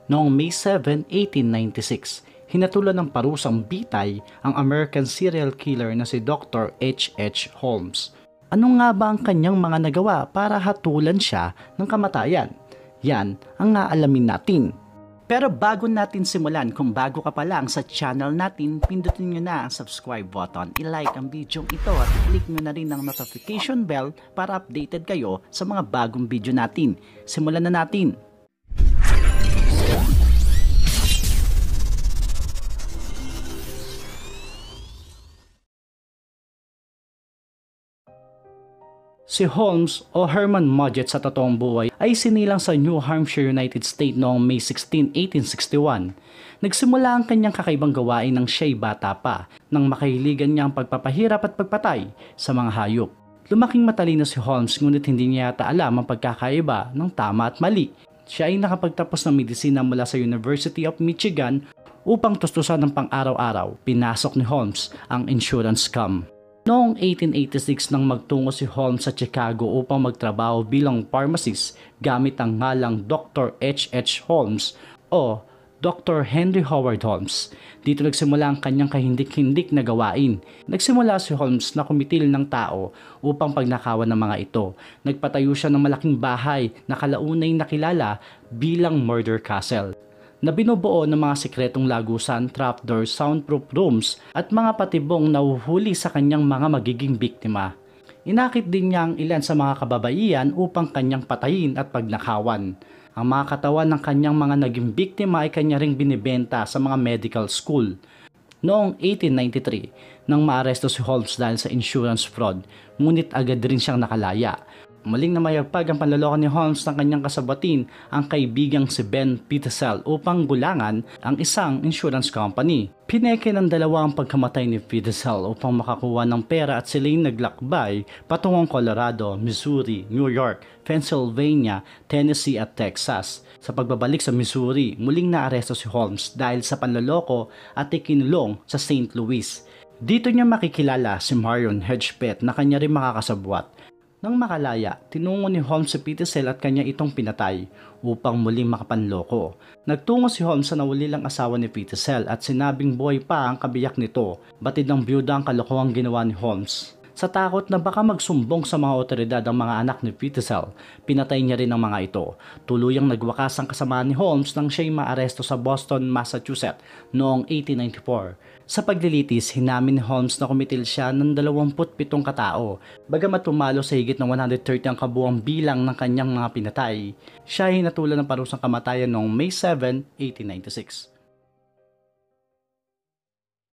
Noong May 7, 1896, hinatulan ng parusang bitay ang American serial killer na si Dr. H.H. Holmes. Ano nga ba ang kanyang mga nagawa para hatulan siya ng kamatayan? Yan ang aalamin natin. Pero bago natin simulan, kung bago ka pa lang sa channel natin, pindutin nyo na ang subscribe button, i-like ang video ito at i-click nyo na rin ang notification bell para updated kayo sa mga bagong video natin. Simulan na natin! Si Holmes o Herman Mudgett sa totoong buhay ay sinilang sa New Hampshire, United States noong May 16, 1861. Nagsimula ang kanyang kakaibang gawain nang siya'y bata pa, nang makahiligan niya ang pagpapahirap at pagpatay sa mga hayop. Lumaking matalino si Holmes ngunit hindi niya yata alam ang pagkakaiba ng tama at mali. Siya ay nakapagtapos ng medisina mula sa University of Michigan upang tustusan ng pang-araw-araw. Pinasok ni Holmes ang insurance scam. Noong 1886 nang magtungo si Holmes sa Chicago upang magtrabaho bilang pharmacist gamit ang ngalang Dr. H.H. Holmes o Dr. Henry Howard Holmes. Dito nagsimula ang kanyang kahindik-hindik na gawain. Nagsimula si Holmes na kumitil ng tao upang pagnakawan ng mga ito. Nagpatayo siya ng malaking bahay na kalaunay nakilala bilang Murder Castle, na binubuo ng mga sikretong lagusan, trapdoors, soundproof rooms at mga patibong nahuhuli sa kanyang mga magiging biktima. Inakit din niya ang ilan sa mga kababaihan upang kanyang patayin at pagnakawan. Ang mga katawan ng kanyang mga naging biktima ay kanya ring binibenta sa mga medical school. Noong 1893, nang maaresto si Holmes dahil sa insurance fraud, ngunit agad rin siyang nakalaya. Muling namayagpag ang panloloko ni Holmes ng kanyang kasabatin, ang kaibigang si Ben Pitezel, upang gulangan ang isang insurance company. Pineke ng dalawa ang pagkamatay ni Pitezel upang makakuha ng pera at sila'y naglakbay patungong Colorado, Missouri, New York, Pennsylvania, Tennessee at Texas. Sa pagbabalik sa Missouri, muling naaresto si Holmes dahil sa panloloko at ikinulong sa St. Louis. Dito niya makikilala si Marion Hedgepeth na kanya rin makakasabwat. Nang makalaya, tinungo ni Holmes si Pitezel at kanya itong pinatay upang muling makapanloko. Nagtungo si Holmes sa nawawalang asawa ni Pitezel at sinabing buhay pa ang kabiyak nito. Batid ng byuda ang kalokohang ginawa ni Holmes. Sa takot na baka magsumbong sa mga otoridad ang mga anak ni Pitezel, pinatay niya rin ang mga ito. Tuluyang nagwakas ang kasamaan ni Holmes nang siya'y maaresto sa Boston, Massachusetts noong 1894. Sa paglilitis, hinamin ni Holmes na kumitil siya ng 27 katao. Bagamat pumalo sa higit ng 130 ang kabuang bilang ng kanyang mga pinatay, siya ay hinatulan ng parusang kamatayan noong May 7, 1896.